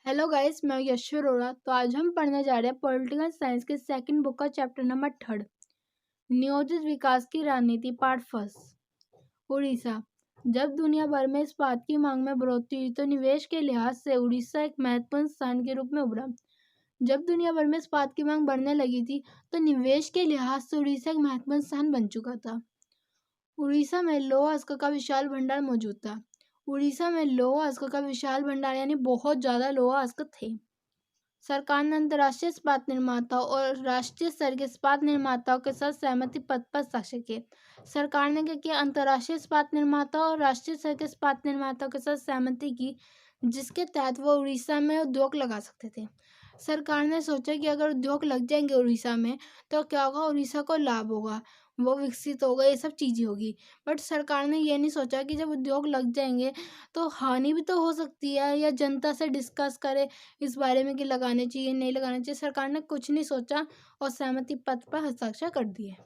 Hello guys, मैं यशु अरोड़ा। तो आज हम पढ़ने जा रहे हैं पॉलिटिकल साइंस के सेकंड बुक का चैप्टर नंबर 3, नियोजित विकास की रणनीति, पार्ट फर्स्ट। उड़ीसा। जब दुनिया भर में इस्पात की मांग में बढ़ोतरी हुई तो निवेश के लिहाज से उड़ीसा एक महत्वपूर्ण स्थान के रूप में उभरा। जब दुनिया भर में इस्पात की मांग बढ़ने लगी थी तो निवेश के लिहाज से उड़ीसा एक महत्वपूर्ण स्थान बन चुका था। उड़ीसा में लौह अयस्क का विशाल भंडार मौजूद था। उड़ीसा में लौह अयस्क का विशाल भंडार यानी बहुत ज़्यादा लौह अयस्क थे। सरकार ने अंतर्राष्ट्रीय इस्पात निर्माताओं और राष्ट्रीय स्तर के इस्पात निर्माताओं के साथ सहमति पत्र पर हस्ताक्षर किए। सरकार ने क्या किया, अंतर्राष्ट्रीय इस्पात निर्माताओं और राष्ट्रीय स्तर के इस्पात निर्माताओं के साथ सहमति की, जिसके तहत वो उड़ीसा में उद्योग लगा सकते थे। सरकार ने सोचा कि अगर उद्योग लग जाएंगे उड़ीसा में तो क्या होगा, उड़ीसा को लाभ होगा, वो विकसित होगा, ये सब चीज़ें होगी। बट सरकार ने ये नहीं सोचा कि जब उद्योग लग जाएंगे तो हानि भी तो हो सकती है, या जनता से डिस्कस करे इस बारे में कि लगाने चाहिए नहीं लगाने चाहिए। सरकार ने कुछ नहीं सोचा और सहमति पत्र पर हस्ताक्षर कर दिए।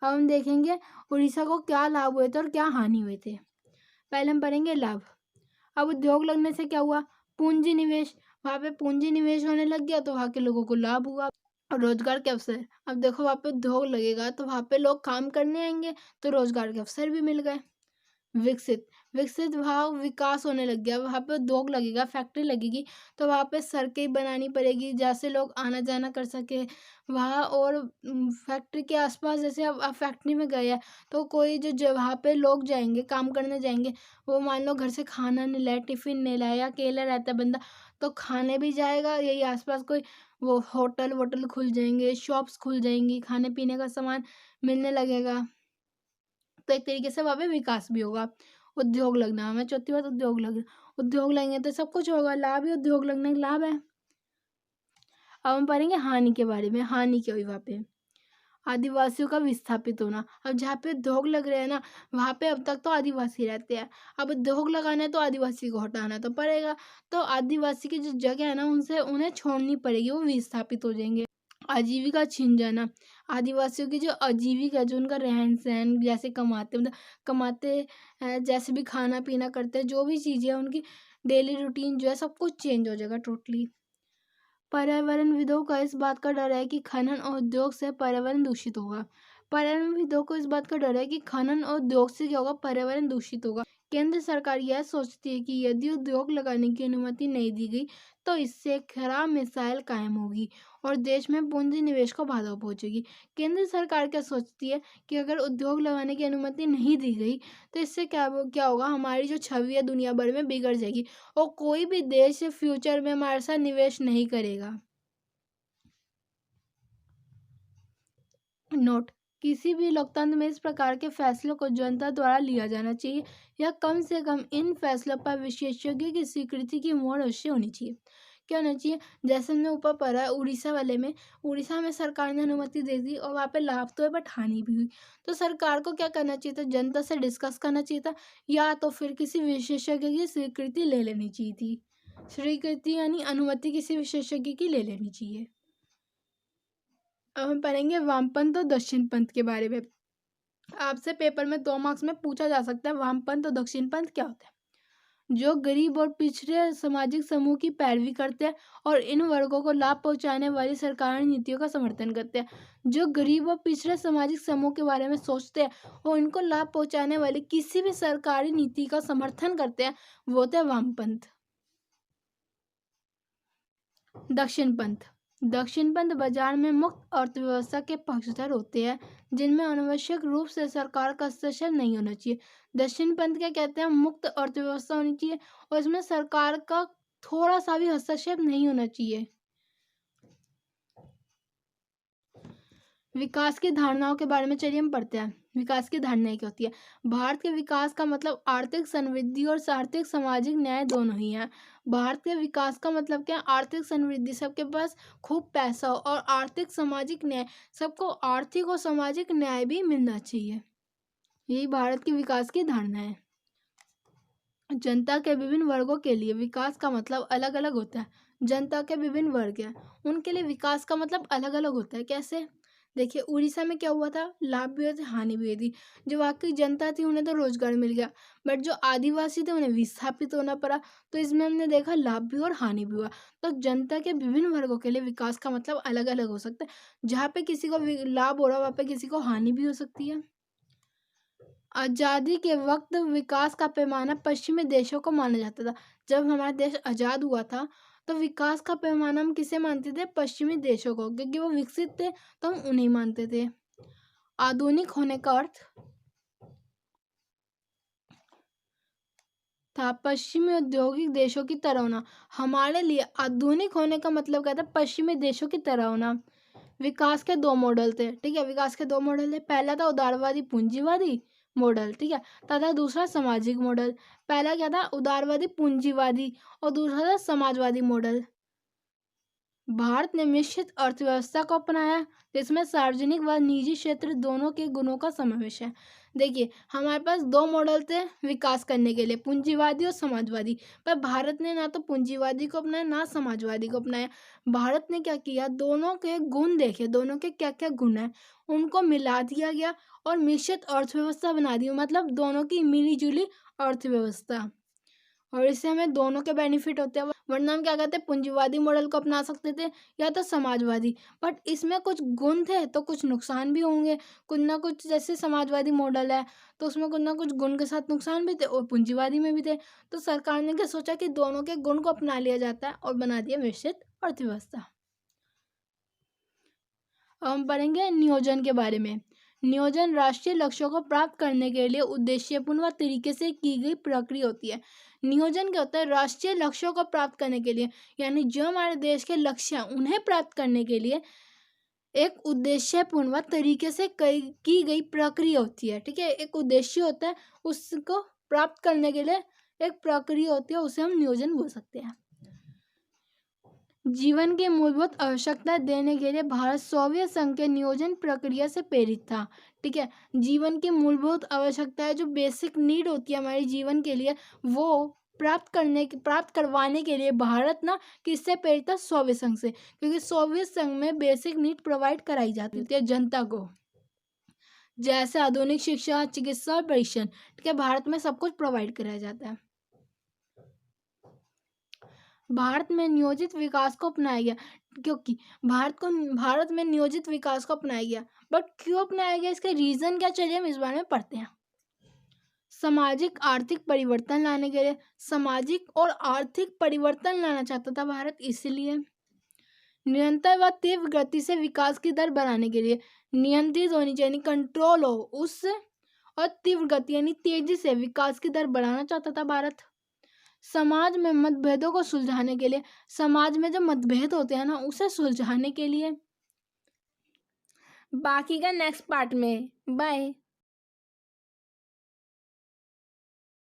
अब हम देखेंगे उड़ीसा को क्या लाभ हुए थे और क्या हानि हुए थे। पहले हम पढ़ेंगे लाभ। अब उद्योग लगने से क्या हुआ, पूंजी निवेश। वहाँ पे पूंजी निवेश होने लग गया तो वहाँ के लोगों को लाभ हुआ। और रोजगार के अवसर। अब देखो, वहाँ पे उद्योग लगेगा तो वहाँ पे लोग काम करने आएंगे तो रोजगार के अवसर भी मिल गए। विकसित। विकसित वहाँ विकास होने लग गया, वहाँ पे उद्योग लगेगा, फैक्ट्री लगेगी तो वहाँ पे सड़कें बनानी पड़ेगी जैसे लोग आना जाना कर सके वहाँ। और फैक्ट्री के आसपास, जैसे अब आप फैक्ट्री में गए हैं तो कोई जो वहाँ पे लोग जाएंगे, काम करने जाएंगे, वो मान लो घर से खाना नहीं लाए, टिफिन नहीं लाया, या अकेला रहता है बंदा, तो खाने भी जाएगा। यही आसपास कोई वो होटल वोटल खुल जाएंगे, शॉप्स खुल जाएंगी, खाने पीने का सामान मिलने लगेगा, तो एक तरीके से वहाँ पे विकास भी होगा। उद्योग लगना, हमें चौथी बात उद्योग लगना। उद्योग लगेंगे तो सब कुछ होगा, लाभ ही उद्योग लगने का लाभ है। अब हम पढ़ेंगे हानि के बारे में। हानि क्या हुई वहाँ पे, आदिवासियों का विस्थापित होना। अब जहाँ पे उद्योग लग रहे हैं ना, वहाँ पे अब तक तो आदिवासी रहते हैं, अब उद्योग लगाना है तो आदिवासी को हटाना तो पड़ेगा। तो आदिवासी की जो जगह है ना, उनसे उन्हें छोड़नी पड़ेगी, वो विस्थापित हो जाएंगे। आजीविका छिन जाना। आदिवासियों की जो आजीविका है, जो उनका रहन सहन, जैसे कमाते मतलब कमाते हैं, जैसे भी खाना पीना करते हैं, जो भी चीज़ें हैं उनकी डेली रूटीन जो है सब कुछ चेंज हो जाएगा टोटली। पर्यावरणविदों का इस बात का डर है कि खनन और उद्योग से पर्यावरण दूषित होगा। पर्यावरणविदों को इस बात का डर है कि खनन और उद्योग से क्या होगा, पर्यावरण दूषित होगा। केंद्र सरकार यह सोचती है कि यदि उद्योग लगाने की अनुमति नहीं दी गई तो इससे एक खराब मिसाइल कायम होगी और देश में पूंजी निवेश को बाधा पहुंचेगी। केंद्र सरकार क्या सोचती है कि अगर उद्योग लगाने की अनुमति नहीं दी गई तो इससे क्या होगा, हमारी जो छवि है दुनिया भर में बिगड़ जाएगी और कोई भी देश फ्यूचर में हमारे साथ निवेश नहीं करेगा। नोट, किसी भी लोकतंत्र में इस प्रकार के फैसलों को जनता द्वारा लिया जाना चाहिए या कम से कम इन फैसलों पर विशेषज्ञों की स्वीकृति की मोहर अवश्य होनी चाहिए। क्या होना चाहिए, जैसे हमने ऊपर पढ़ा है उड़ीसा वाले में, उड़ीसा में सरकार ने अनुमति दे दी और वहाँ पे लाभ तो है बट हानि भी हुई। तो सरकार को क्या करना चाहिए था, जनता से डिस्कस करना चाहिए था, या तो फिर किसी विशेषज्ञ की स्वीकृति ले लेनी चाहिए थी। स्वीकृति यानी अनुमति किसी विशेषज्ञ की ले लेनी चाहिए। अब हम पढ़ेंगे वामपंथ और दक्षिण पंथ के बारे में। आपसे पेपर में 2 मार्क्स में पूछा जा सकता है वामपंथ और दक्षिण पंथ क्या होता है। जो गरीब और पिछड़े सामाजिक समूह की पैरवी करते हैं और इन वर्गों को लाभ पहुंचाने वाली सरकारी नीतियों का समर्थन करते हैं। जो गरीब और पिछड़े सामाजिक समूह के बारे में सोचते हैं और इनको लाभ पहुंचाने वाली किसी भी सरकारी नीति का समर्थन करते हैं, वो होते हैं वामपंथ। दक्षिण पंथ। दक्षिण पंथ बाजार में मुक्त अर्थव्यवस्था के पक्षधर होते हैं, जिनमें अनावश्यक रूप से सरकार का हस्तक्षेप नहीं होना चाहिए। दक्षिण पंथ क्या कहते हैं, मुक्त अर्थव्यवस्था होनी चाहिए और इसमें सरकार का थोड़ा सा भी हस्तक्षेप नहीं होना चाहिए। विकास की धारणाओं के बारे में चलिए हम पढ़ते हैं। विकास की धारणाएं क्या होती है। भारत के विकास का मतलब आर्थिक समृद्धि और आर्थिक सामाजिक न्याय दोनों ही है। भारत के विकास का मतलब क्या है, आर्थिक समृद्धि, सबके पास खूब पैसा हो, और आर्थिक सामाजिक न्याय, सबको आर्थिक और सामाजिक न्याय भी मिलना चाहिए। यही भारत के विकास की धारणा है। जनता के विभिन्न वर्गों के लिए विकास का मतलब अलग अलग होता है। जनता के विभिन्न वर्ग हैं, उनके लिए विकास का मतलब अलग अलग होता है। कैसे, देखिए उड़ीसा में क्या हुआ था, लाभ भी हुए थे हानि भी हुई थी। जो वाकई जनता थी उन्हें तो रोजगार मिल गया, बट जो आदिवासी थे उन्हें विस्थापित होना पड़ा। तो इसमें हमने देखा लाभ भी और हानि भी हुआ। तो जनता के विभिन्न वर्गों के लिए विकास का मतलब अलग अलग हो सकता है। जहाँ पे किसी को लाभ हो रहा है वहाँ पे किसी को हानि भी हो सकती है। आज़ादी के वक्त विकास का पैमाना पश्चिमी देशों को माना जाता था। जब हमारा देश आज़ाद हुआ था तो विकास का पैमाना हम किसे मानते थे, पश्चिमी देशों को, क्योंकि वो विकसित थे तो हम उन्हें मानते थे। आधुनिक होने का अर्थ था पश्चिमी औद्योगिक देशों की तरह होना। हमारे लिए आधुनिक होने का मतलब क्या था, पश्चिमी देशों की तरह होना। विकास के दो मॉडल थे, ठीक है, विकास के दो मॉडल थे। पहला था उदारवादी पूंजीवादी मॉडल, ठीक है, तथा दूसरा सामाजिक मॉडल। पहला क्या था, उदारवादी पूंजीवादी, और दूसरा था समाजवादी मॉडल। भारत ने मिश्रित अर्थव्यवस्था को अपनाया जिसमें सार्वजनिक व निजी क्षेत्र दोनों के गुणों का समावेश है। देखिए हमारे पास दो मॉडल थे विकास करने के लिए, पूंजीवादी और समाजवादी। पर भारत ने ना तो पूंजीवादी को अपनाया ना समाजवादी को अपनाया। भारत ने क्या किया, दोनों के गुण देखे, दोनों के क्या क्या गुण हैं उनको मिला दिया गया और मिश्रित अर्थव्यवस्था बना दी, मतलब दोनों की मिली जुली अर्थव्यवस्था। और इससे हमें दोनों के बेनिफिट होते हैं। वरना हम क्या कहते हैं, पूंजीवादी मॉडल को अपना सकते थे या तो समाजवादी, बट इसमें कुछ गुण थे तो कुछ नुकसान भी होंगे। कुछ ना कुछ, जैसे समाजवादी मॉडल है तो उसमें कुछ ना कुछ गुण के साथ नुकसान भी थे और पूंजीवादी में भी थे। तो सरकार ने क्या सोचा कि दोनों के गुण को अपना लिया जाता है और बना दिया मिश्रित अर्थव्यवस्था। अब हम पढ़ेंगे नियोजन के बारे में। नियोजन राष्ट्रीय लक्ष्यों को प्राप्त करने के लिए उद्देश्यपूर्ण व तरीके से की गई प्रक्रिया होती है। नियोजन क्या होता है, राष्ट्रीय लक्ष्यों को प्राप्त करने के लिए, यानी जो हमारे देश के लक्ष्य हैं उन्हें प्राप्त करने के लिए एक उद्देश्यपूर्ण व तरीके से की गई प्रक्रिया होती है, ठीक है। एक उद्देश्य होता है, उसको प्राप्त करने के लिए एक प्रक्रिया होती है, उसे हम नियोजन बोल सकते हैं। जीवन की मूलभूत आवश्यकता देने के लिए भारत सोवियत संघ के नियोजन प्रक्रिया से प्रेरित था, ठीक है। जीवन की मूलभूत आवश्यकता है, जो बेसिक नीड होती है हमारे जीवन के लिए, वो प्राप्त करवाने के लिए भारत ना किससे प्रेरित था, सोवियत संघ से। क्योंकि सोवियत संघ में बेसिक नीड प्रोवाइड कराई जाती है जनता को, जैसे आधुनिक शिक्षा, चिकित्सा और परीक्षण, ठीक है। भारत में सब कुछ प्रोवाइड कराया जाता है। भारत में नियोजित विकास को अपनाया गया, क्योंकि भारत में नियोजित विकास को अपनाया गया। बट क्यों अपनाया गया, इसके रीजन क्या, चलिए हम इस बारे में पढ़ते हैं। सामाजिक आर्थिक परिवर्तन लाने के लिए, सामाजिक और आर्थिक परिवर्तन लाना चाहता था भारत, इसलिए। निरंतर व तीव्र गति से विकास की दर बढ़ाने के लिए, नियंत्रित होनी चाहिए, कंट्रोल हो उस, और तीव्र गति यानी तेजी से विकास की दर बढ़ाना चाहता था भारत। समाज में मतभेदों को सुलझाने के लिए, समाज में जो मतभेद होते हैं ना उसे सुलझाने के लिए। बाकी का नेक्स्ट पार्ट में। बाय।